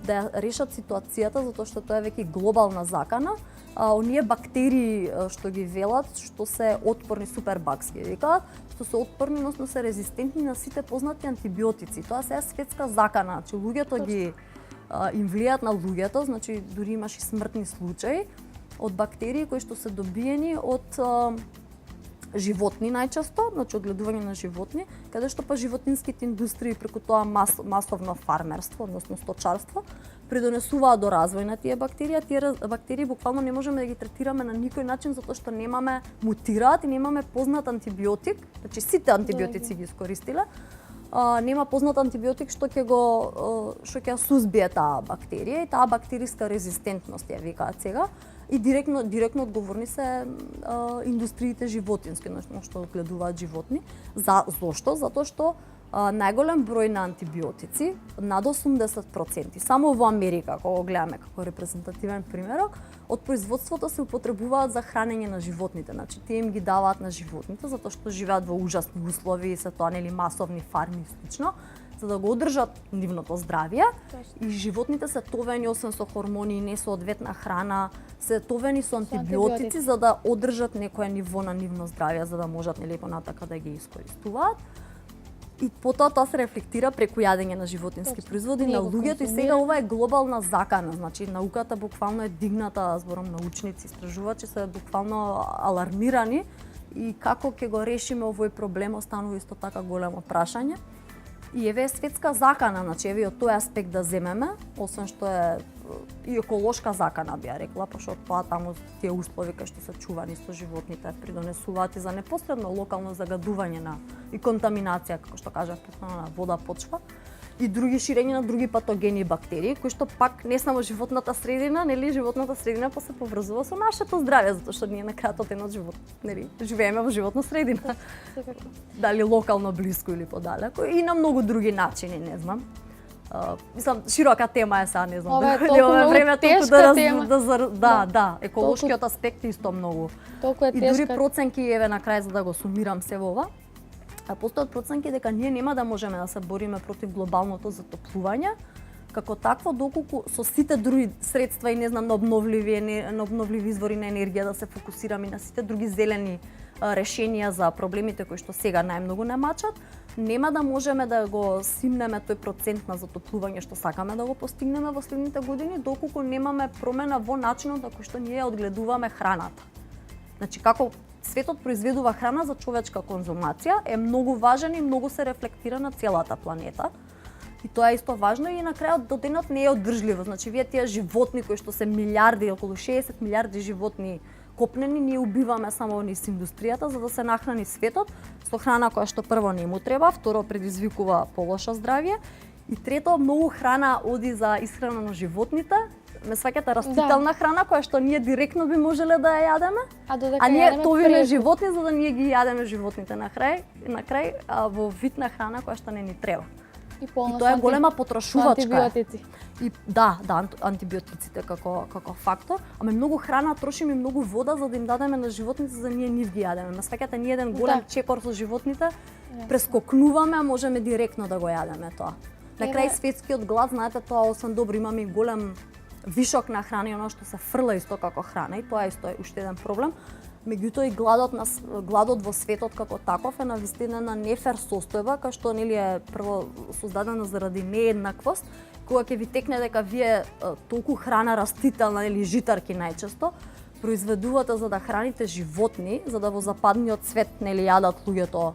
да ја решат ситуацијата, затоа што тоа е веќе глобална закана. Оние бактерии што ги велат, што се отпорни, супербакс ги викаат, што се отпорни, односно се резистентни на сите познати антибиотици. Тоа се е светска закана, значи луѓето ги им влијаат на луѓето, значи дури имаш и смртни случаи од бактерии кои што се добиени од животни најчесто, значи од гледување на животни, каде што па животинските индустрии преку тоа масовно фармерство, односно сточарство, придонесуваат до развој на тие бактерии. Тие бактерии буквално не можеме да ги третираме на никој начин затоа што немаме, мутираат и немаме познат антибиотик, значи сите антибиотици ги искористиле. Нема познат антибиотик што ќе ја сузбие таа бактерија и таа бактериска резистентност ја викаат сега. И директно одговорни се индустриите животински, што гледуваат животни. Зошто? Затоа што најголем број на антибиотици, над 80%, само во Америка, кога го гледаме како репрезентативен примерок, од производството се употребуваат за хранење на животните. Значи, тие им ги даваат на животните, затоа што живеат во ужасни услови и се тоа нели масовни фарми и слично, за да го одржат нивното здравје. И животните се товени освен со хормони и несоодветна храна, се товени со антибиотици за да одржат некое ниво на нивно здравје, за да можат нели понатака да ги искористуваат. И потоа тоа се рефлектира преку јадење на животински производи на луѓето и сега ова е глобална закана, значи науката буквално е дигната, зборам научници, истражувачи се буквално алармирани и како ќе го решиме овој проблем останува исто така големо прашање. И еве е светска закана, значи еве од тој аспект да земеме, освен што е и еколошка закана би ја рекла, пошто тоа таму тие услови кај што се чувани со животните придонесуваат и за непосредно локално загадување на и контаминација, како што кажав, на вода, почва и други ширење на други патогени и бактерии, кои што пак не само животната средина, нели животната средина па се поврзува со нашето здравје, затоа што ние на крајот од едно живот, нели, живееме во животна средина. Дали локално блиску или подалеку и на многу други начини, не знам. Мислам, широка тема е сега, не знам. Ова е толку време тешка тема. Да, еколошкиот аспект е исто многу. Толку е тешка. И дури проценки, еве на крај за да го сумирам се во ова, постојат проценки дека ние нема да можеме да се бориме против глобалното затоплување, како такво доколку со сите други средства и не знам на обновливи извори на енергија да се фокусираме на сите други зелени решенија за проблемите кои што сега најмногу не мачат, нема да можеме да го симнеме тој процент на затоплување што сакаме да го постигнеме во следните години, доколку немаме промена во начинот на кој што ние одгледуваме храната. Значи, како светот произведува храна за човечка конзумација е многу важен и многу се рефлектира на целата планета. И тоа е исто важно и на крајот до денот не е одржливо. Значи, вие тие животни кои што се милиарди, околу 60 милиарди животни копнени, ние убиваме само низ индустријата за да се нахрани светот со храна која што прво не му треба, второ предизвикува полошо здравје и трето многу храна оди за исхрана на животните. Ме сваќате растителна храна која што ние директно би можеле да ја јадеме, а ние товиме животни за да ние ги јадеме животните на крај во вид на храна која што не ни треба. И тоа е голема потрошувачка. Антибиотици. И антибиотиците како фактор, ама многу храна трошиме и многу вода за да им дадеме на животните за да ние нив ги јадеме. Ме сваќате ние еден голем чекор со животните, прескокнуваме, а можеме директно да го јадеме тоа. На крај светскиот глад, знаете, тоа освен добро имаме и голем вишок на храна и оно што се фрла исто како храна и тоа исто е уште еден проблем. Меѓутоа и гладот во светот како таков е навистина на нефер состојба, кај што нели е прво создадена заради нееднаквост, кога ќе ви текне дека вие толку храна растителна или житарки најчесто произведувате за да храните животни, за да во западниот свет нели јадат луѓето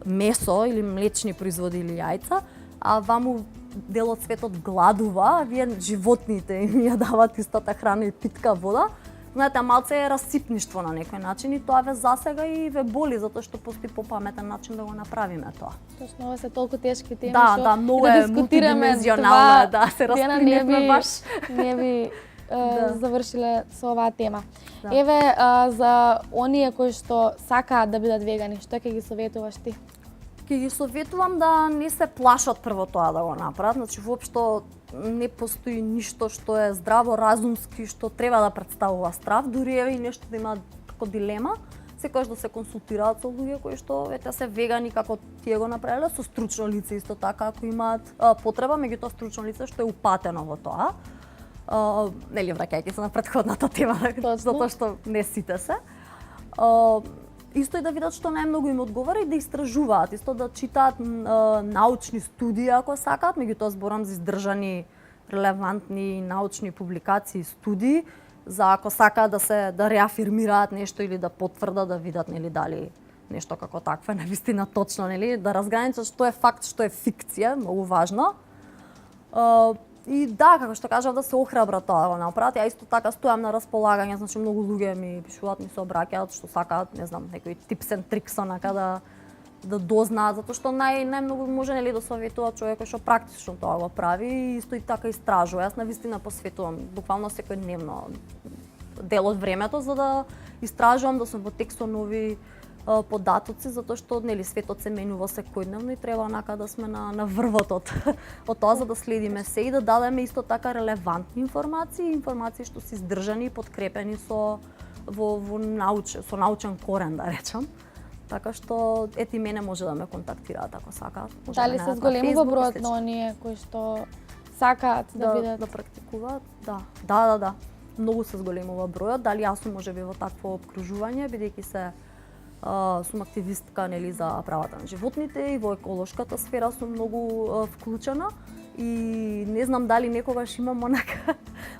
месо или млечни производи или јајца, а ваму дел од светот гладува, а вие животните им ја дават истата храна и питка вода, знаете, малце е расипништво на некој начин и тоа ве засега и ве боли затоа што постои попаметен начин да го направиме тоа. Точно, ова се толку тешки теми Да, што да, многу да е дискутираме мултидимензионално, да, се дена распиневме баш. Не би завршиле со оваа тема. Да. Еве, за оние кои што сакаат да бидат вегани, што ќе ги советуваш ти? Ќе ги советувам да не се плашат прво тоа да го направат, значи воопшто не постои ништо што е здраво разумски, што треба да представува страв, дури еве и нешто да има како дилема, секогаш да се консултираат со луѓе кои што ете се вегани како тие го направиле, со стручно лице исто така ако имаат потреба, меѓутоа стручно лице што е упатено во тоа. Нели враќајќи се на претходната тема, затоа што не сите се. Исто и да видат што најмногу им одговара и да истражуваат, исто да читаат научни студии ако сакаат, меѓутоа зборам за издржани релевантни научни публикации, студии, за ако сакаат да реафирмираат нешто или да потврдат, да видат нели дали нешто како такво е навистина точно, нели, да разграничат што е факт, што е фикција, многу важно. И да, како што кажав, да се охрабрат тоа да го направат. Ја исто така стојам на располагање, значи многу луѓе ми пишуваат, ми се обраќаат што сакаат, не знам, некои tips and tricks онака да дознаат, затоа што најмногу може нели да советува човек што практично тоа го прави и исто и така истражува. Јас навистина посветувам буквално секојдневно дел од времето за да истражувам, да сум во текст со нови податоци, затоа што нели светот се менува секојдневно и треба онака да сме на врвот од тоа за да следиме се и да дадеме исто така релевантни информации што се издржани и подкрепени со научен корен, да речам. Така што ети мене може да ме контактираат ако сакаат. Дали се зголемува бројот на оние кои што сакаат да бидат да практикуваат? Да. Многу се зголемува бројот. Дали јас сум можеби во такво обкружување бидејќи се сум активистка нели за правата на животните и во еколошката сфера сум многу вклучена и не знам дали некогаш имам онака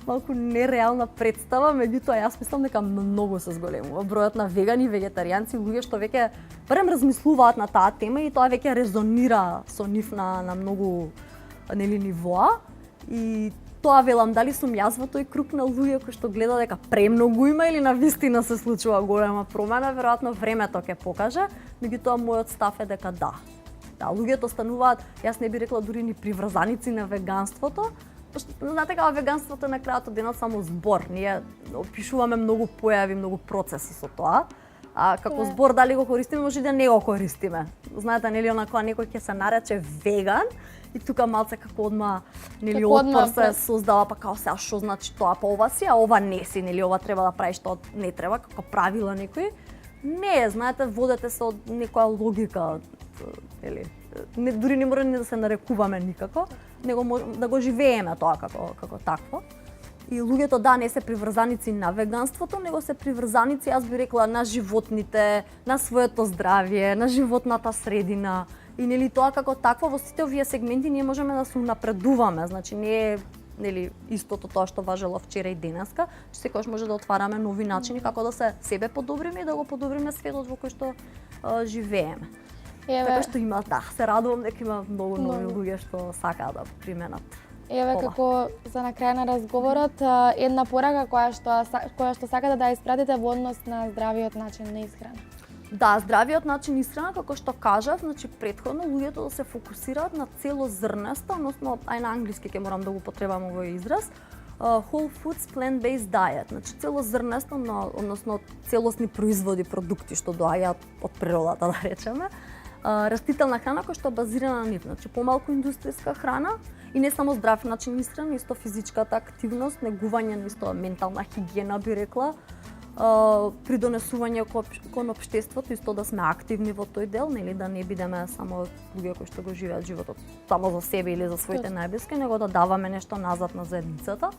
малку нереална представа, меѓутоа јас мислам дека многу се зголемува бројот на вегани, вегетаријанци, луѓе што веќе барем размислуваат на таа тема и тоа веќе резонира со нив на многу нели нивоа и тоа велам, дали сум јас во тој круг на луѓе кои што гледа дека премногу има или навистина се случува голема промена, веројатно времето ќе покаже, меѓутоа мојот став е дека да. Да, луѓето стануваат, јас не би рекла дури ни приврзаници на веганството, знаете како веганството на крајот од денот само збор, ние опишуваме многу појави, многу процеси со тоа. А како збор дали го користиме, може да не го користиме. Знаете, нели онака некој ќе се нарече веган и тука малце како одма нели отпор се создава, па као сега што значи тоа, па ова си, а ова не си, нели ова треба да правиш, тоа не треба, како правила некои. Не, знаете, водете се од некоја логика, нели, дури не мора ни да се нарекуваме никако, него да го живееме тоа како такво. И луѓето да не се приврзаници на веганството, него се приврзаници, јас би рекла, на животните, на своето здравје, на животната средина. И нели тоа како такво во сите овие сегменти ние можеме да се напредуваме, значи не е нели истото тоа што важело вчера и денеска, што секогаш може да отвараме нови начини како да се себе подобриме и да го подобриме светот во кој што живееме. Така што има, да, се радувам дека има многу нови луѓе што сакаат да применат. Еве како за на крај на разговорот, една порака која што сакате да ја испратите во однос на здравиот начин на исхрана. Да, здравиот начин исхрана, како што кажав, значи претходно луѓето да се фокусираат на целозрнеста, односно на англиски ќе морам да го употребам овој израз, whole foods plant-based diet, значи целозрнеста, односно целосни производи, продукти што доаѓаат од природата, да речеме. Растителна храна која што е базирана на нив, значи помалку индустријска храна и не само здрав начин исхрана, исто физичката активност, негување на исто ментална хигиена би рекла, придонесување кон општеството, исто да сме активни во тој дел, нели да не бидеме само луѓе кои што го живеат животот само за себе или за своите најблиски, него да даваме нешто назад на заедницата,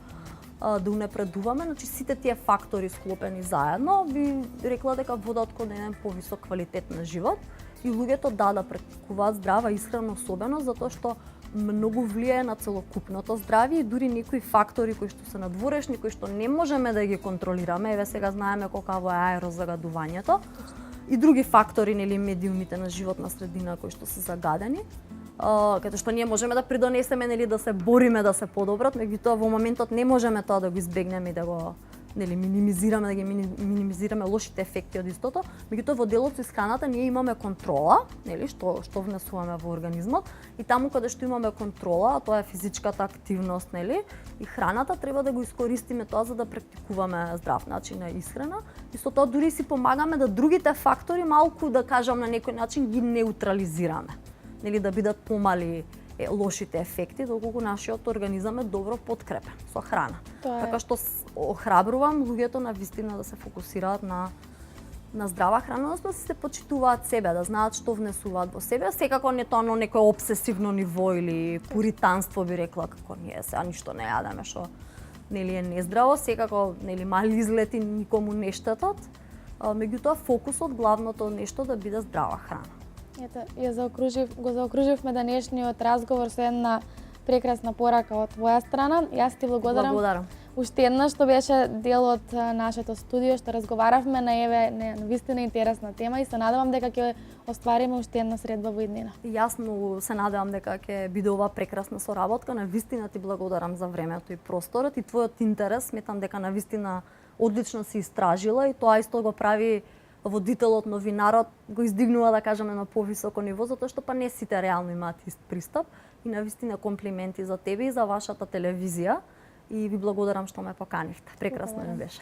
да унапредуваме, значи сите тие фактори склопени заедно би рекла дека водат кон еден повисок квалитет на живот и луѓето да практикуваат здрава исхрана особено затоа што многу влијае на целокупното здравје и дури некои фактори кои што се надворешни, кои што не можеме да ги контролираме, еве сега знаеме колкаво е аерозагадувањето и други фактори, нели медиумите на животна средина кои што се загадени, каде што ние можеме да придонесеме, нели да се бориме да се подобрат, меѓутоа во моментот не можеме тоа да го избегнеме и нели минимизираме минимизираме лошите ефекти од истото, меѓутоа во делот со исхраната ние имаме контрола, нели што внесуваме во организмот и таму каде што имаме контрола, а тоа е физичката активност, нели, и храната треба да го искористиме тоа за да практикуваме здрав начин на исхрана. И со тоа дури си помагаме да другите фактори малку да кажам на некој начин ги неутрализираме. Нели да бидат помали лошите ефекти, доколку нашиот организам е добро подкрепен со храна. Така што охрабрувам луѓето на вистина да се фокусираат на здрава храна, да се почитуваат себе, да знаат што внесуваат во себе, секако не тоа на некое обсесивно ниво или пуританство би рекла, како ние сега ништо не јадеме што нели е нездраво, секако нели мали излети никому не штетат, меѓутоа фокусот главното нешто да биде здрава храна. Ето, го заокруживме денешниот разговор со една прекрасна порака од твоја страна. Јас ти благодарам. Уште една што беше дел од нашето студио, што разговаравме на вистина интересна тема и се надевам дека ќе оствариме уште една средба во иднина. Јас многу се надевам дека ќе биде ова прекрасна соработка. На вистина ти благодарам за времето и просторот и твојот интерес. Сметам дека на вистина одлично си истражила и тоа исто го прави водителот, новинарот, го издигнува, да кажеме, на повисоко ниво, затоа што па не сите реално имаат ист пристап. И навистина комплименти за тебе и за вашата телевизија. И ви благодарам што ме поканивте. Прекрасно ми беше.